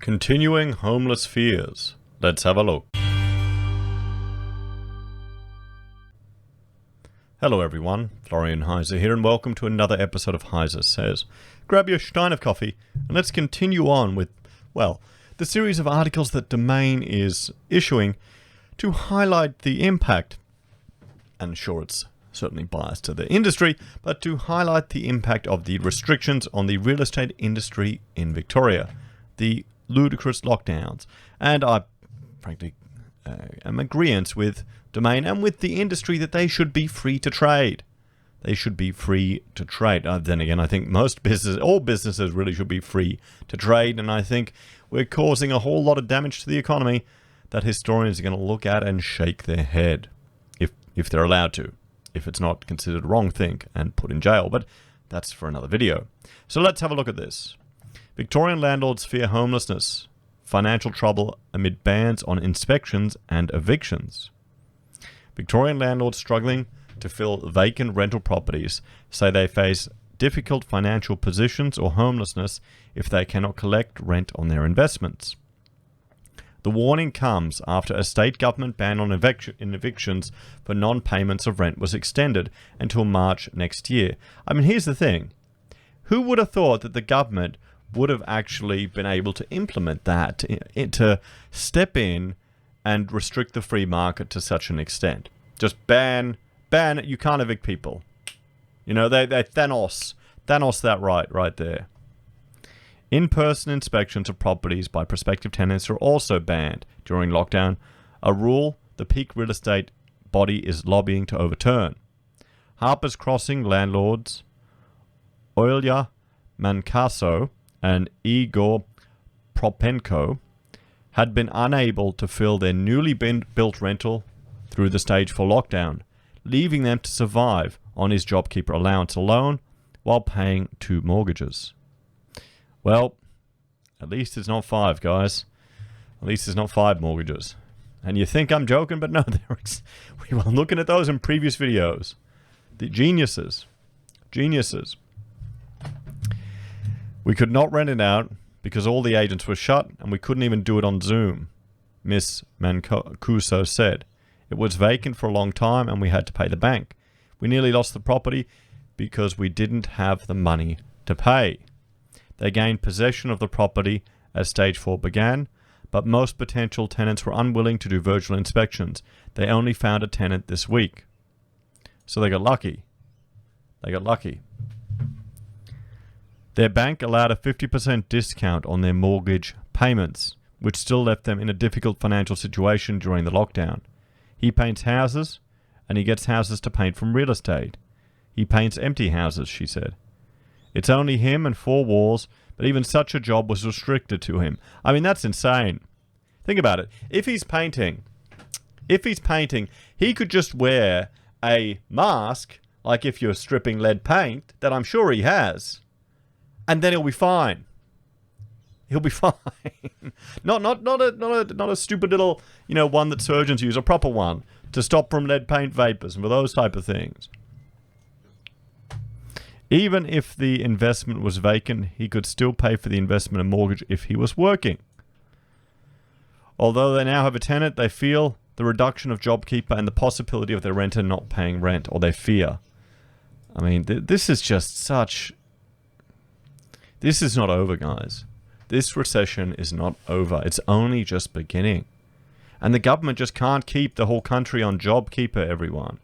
Continuing homeless fears. Let's have a look. Hello everyone, Florian.Heise here, and welcome to another episode of HeiseSays. Grab your stein of coffee and let's continue on with, well, the series of articles that Domain is issuing to highlight the impact, and sure it's certainly biased to the industry, but to highlight the impact of the restrictions on the real estate industry in Victoria, the ludicrous lockdowns. And I frankly am agreeant with Domain and with the industry that they should be free to trade. They should be free to trade. Then again, I think all businesses really should be free to trade, and I think we're causing a whole lot of damage to the economy that historians are going to look at and shake their head, if they're allowed to, if it's not considered a wrong thing and put in jail, but that's for another video. So let's have a look at this. Victorian landlords fear homelessness, financial trouble amid bans on inspections and evictions. Victorian landlords struggling to fill vacant rental properties say they face difficult financial positions or homelessness if they cannot collect rent on their investments. The warning comes after a state government ban on evictions for non-payments of rent was extended until March next year. I mean, here's the thing. Who would have thought that the government would have actually been able to implement that, to step in and restrict the free market to such an extent? Just ban it, you can't evict people. You know, they Thanos that right there. In-person inspections of properties by prospective tenants are also banned during lockdown, a rule the peak real estate body is lobbying to overturn. Harper's Crossing landlords Olya Mancaso and Igor Propenko had been unable to fill their newly built rental through the stage 4 lockdown, leaving them to survive on his JobKeeper allowance alone while paying 2 mortgages. Well, at least it's not 5, guys. At least it's not 5 mortgages. And you think I'm joking, but no, we were looking at those in previous videos. The geniuses. We could not rent it out because all the agents were shut and we couldn't even do it on Zoom, Miss Mancuso said. It was vacant for a long time and we had to pay the bank. We nearly lost the property because we didn't have the money to pay. They gained possession of the property as stage 4 began, but most potential tenants were unwilling to do virtual inspections. They only found a tenant this week. So they got lucky. Their bank allowed a 50% discount on their mortgage payments, which still left them in a difficult financial situation during the lockdown. He paints houses, and he gets houses to paint from real estate. He paints empty houses, she said. It's only him and 4 walls, but even such a job was restricted to him. I mean, that's insane. Think about it. If he's painting, he could just wear a mask, like if you're stripping lead paint, that I'm sure he has, and then he'll be fine. He'll be fine. not a stupid little, one that surgeons use, a proper one to stop from lead paint vapors and for those type of things. Even if the investment was vacant, he could still pay for the investment and mortgage if he was working. Although they now have a tenant, they feel the reduction of JobKeeper and the possibility of their renter not paying rent, or they fear. I mean, this is just such... This is not over, guys. This recession is not over. It's only just beginning. And the government just can't keep the whole country on JobKeeper, everyone.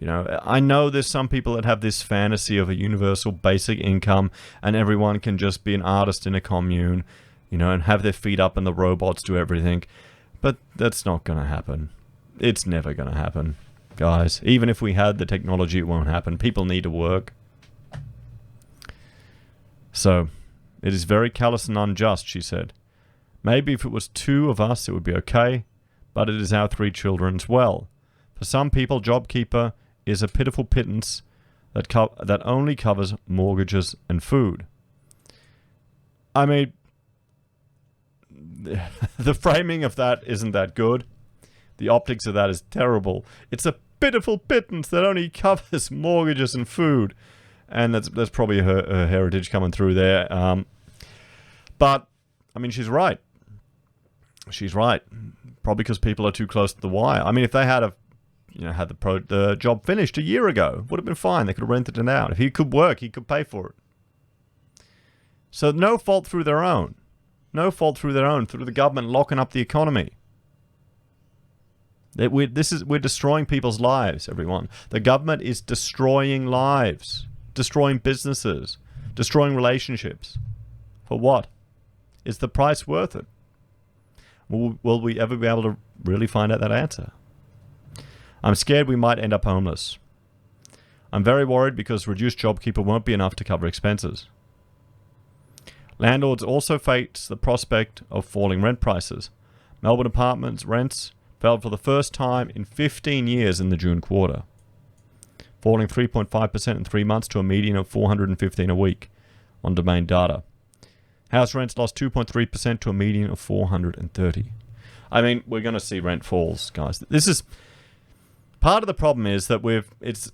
I know there's some people that have this fantasy of a universal basic income and everyone can just be an artist in a commune, and have their feet up and the robots do everything. But that's not going to happen. It's never going to happen, guys. Even if we had the technology, it won't happen. People need to work. So, it is very callous and unjust, she said. Maybe if it was 2 of us, it would be okay, but it is our 3 children as well. For some people, JobKeeper is a pitiful pittance that only covers mortgages and food. I mean, the framing of that isn't that good. The optics of that is terrible. It's a pitiful pittance that only covers mortgages and food. And that's probably her heritage coming through there. But I mean, she's right. She's right. Probably because people are too close to the wire. I mean, if they had the job finished a year ago, would have been fine. They could have rented it out. If he could work, he could pay for it. So no fault through their own. No fault through their own, through the government locking up the economy. We're destroying people's lives, everyone. The government is destroying lives, destroying businesses, destroying relationships. For what? Is the price worth it? Will we ever be able to really find out that answer? I'm scared we might end up homeless. I'm very worried because reduced JobKeeper won't be enough to cover expenses. Landlords also face the prospect of falling rent prices. Melbourne apartments rents fell for the first time in 15 years in the June quarter, falling 3.5% in 3 months to a median of $415 a week on Domain data. House rents lost 2.3% to a median of $430. I mean, we're going to see rent falls, guys. This is part of the problem is that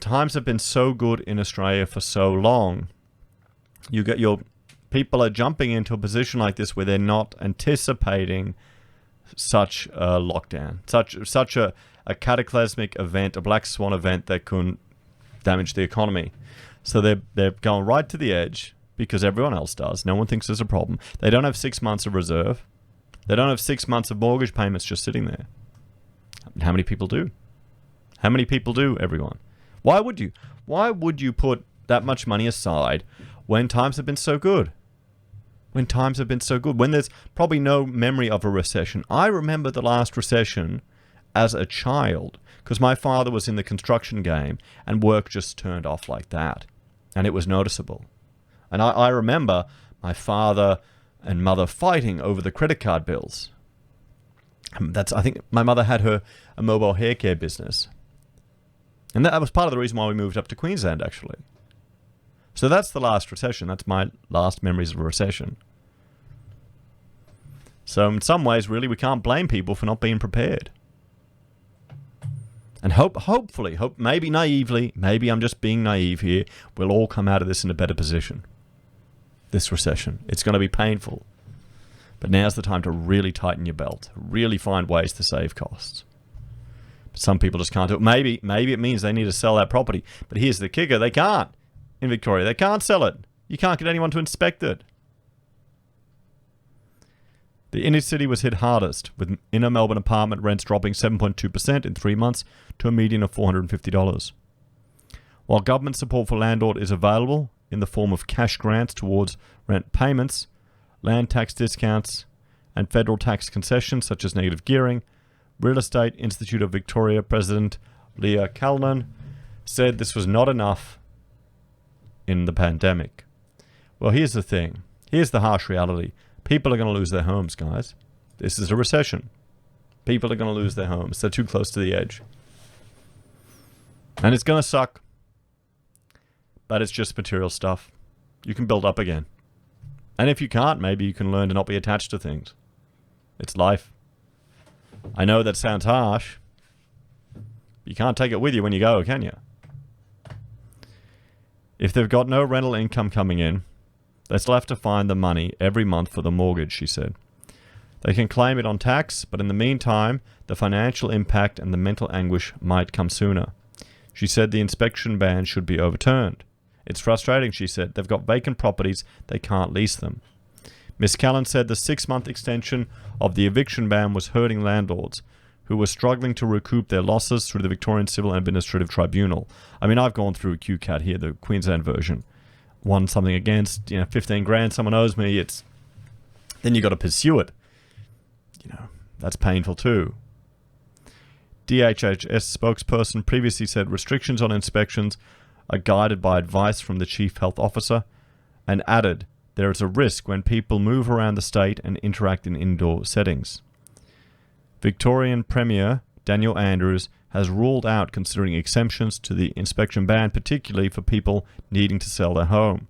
times have been so good in Australia for so long. People are jumping into a position like this where they're not anticipating such a lockdown, such a cataclysmic event, a black swan event that can damage the economy. So they're going right to the edge because everyone else does. No one thinks there's a problem. They don't have 6 months of reserve. They don't have 6 months of mortgage payments just sitting there. How many people do? How many people do, everyone? Why would you? Why would you put that much money aside when times have been so good? When times have been so good, when there's probably no memory of a recession. I remember the last recession as a child because my father was in the construction game and work just turned off like that. And it was noticeable. And I remember my father and mother fighting over the credit card bills. I think my mother had a mobile hair care business. And that was part of the reason why we moved up to Queensland, actually. So that's the last recession. That's my last memories of a recession. So in some ways, really, we can't blame people for not being prepared. And hopefully, maybe naively, maybe I'm just being naive here, we'll all come out of this in a better position. This recession. It's going to be painful. But now's the time to really tighten your belt. Really find ways to save costs. Some people just can't do it. Maybe it means they need to sell that property. But here's the kicker. They can't. In Victoria, they can't sell it. You can't get anyone to inspect it. The inner city was hit hardest, with inner Melbourne apartment rents dropping 7.2% in 3 months to a median of $450. While government support for landlord is available in the form of cash grants towards rent payments, land tax discounts, and federal tax concessions such as negative gearing, Real Estate Institute of Victoria President Leah Calnan said this was not enough in the pandemic. Well, here's the thing. Here's the harsh reality. People are going to lose their homes, guys. This is a recession. People are going to lose their homes. They're too close to the edge. And it's going to suck. But it's just material stuff. You can build up again. And if you can't, maybe you can learn to not be attached to things. It's life. I know that sounds harsh. You can't take it with you when you go, can you? If they've got no rental income coming in, they still have to find the money every month for the mortgage, she said. They can claim it on tax, but in the meantime, the financial impact and the mental anguish might come sooner. She said the inspection ban should be overturned. It's frustrating, she said. They've got vacant properties, they can't lease them. Ms. Callan said the 6-month extension of the eviction ban was hurting landlords who were struggling to recoup their losses through the Victorian Civil and Administrative Tribunal. I mean, I've gone through QCAT here, the Queensland version. Won something against, 15 grand, someone owes me, then you got to pursue it. That's painful too. DHHS spokesperson previously said restrictions on inspections are guided by advice from the Chief Health Officer and added there is a risk when people move around the state and interact in indoor settings. Victorian Premier Daniel Andrews has ruled out considering exemptions to the inspection ban, particularly for people needing to sell their home.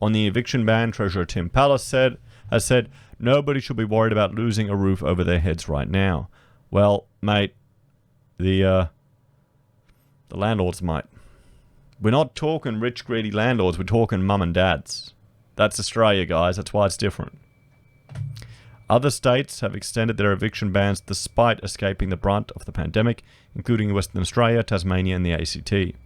On the eviction ban, Treasurer Tim Pallas has said nobody should be worried about losing a roof over their heads right now. Well, mate, the landlords might. We're not talking rich, greedy landlords. We're talking mum and dads. That's Australia, guys. That's why it's different. Other states have extended their eviction bans despite escaping the brunt of the pandemic, including Western Australia, Tasmania and the ACT.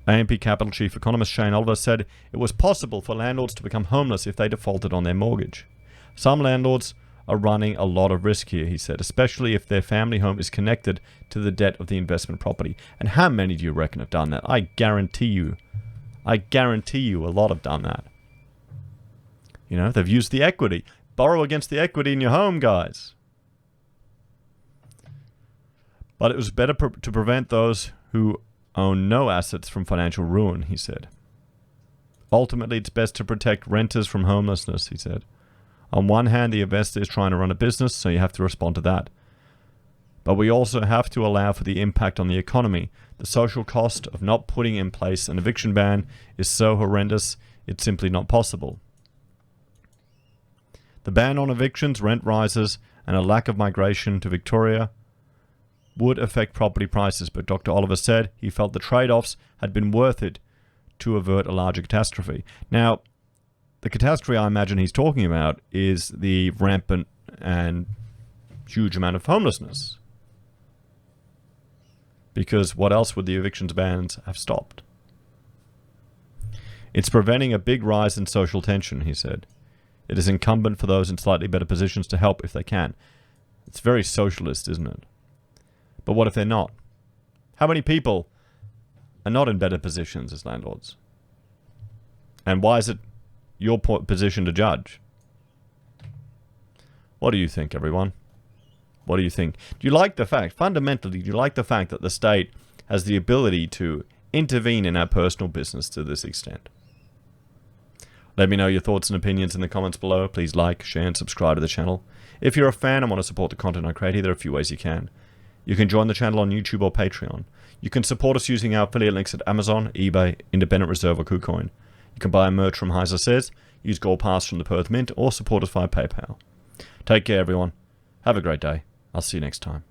AMP Capital Chief Economist Shane Oliver said it was possible for landlords to become homeless if they defaulted on their mortgage. Some landlords are running a lot of risk here, he said, especially if their family home is connected to the debt of the investment property. And how many do you reckon have done that? I guarantee you a lot have done that. You know, they've used the equity. Borrow against the equity in your home, guys. But it was better to prevent those who own no assets from financial ruin, he said. Ultimately, it's best to protect renters from homelessness, he said. On one hand, the investor is trying to run a business, so you have to respond to that. But we also have to allow for the impact on the economy. The social cost of not putting in place an eviction ban is so horrendous, it's simply not possible. The ban on evictions, rent rises, and a lack of migration to Victoria would affect property prices, but Dr. Oliver said he felt the trade-offs had been worth it to avert a larger catastrophe. Now, the catastrophe I imagine he's talking about is the rampant and huge amount of homelessness. Because what else would the evictions bans have stopped? It's preventing a big rise in social tension, he said. It is incumbent for those in slightly better positions to help if they can. It's very socialist, isn't it? But what if they're not? How many people are not in better positions as landlords? And why is it your position to judge? What do you think, everyone? What do you think? Do you like the fact, fundamentally, do you like the fact that the state has the ability to intervene in our personal business to this extent? Let me know your thoughts and opinions in the comments below. Please like, share, and subscribe to the channel. If you're a fan and want to support the content I create here, there are a few ways you can. You can join the channel on YouTube or Patreon. You can support us using our affiliate links at Amazon, eBay, Independent Reserve, or Kucoin. You can buy merch from HeiseSays, use Gold Pass from the Perth Mint, or support us via PayPal. Take care, everyone. Have a great day. I'll see you next time.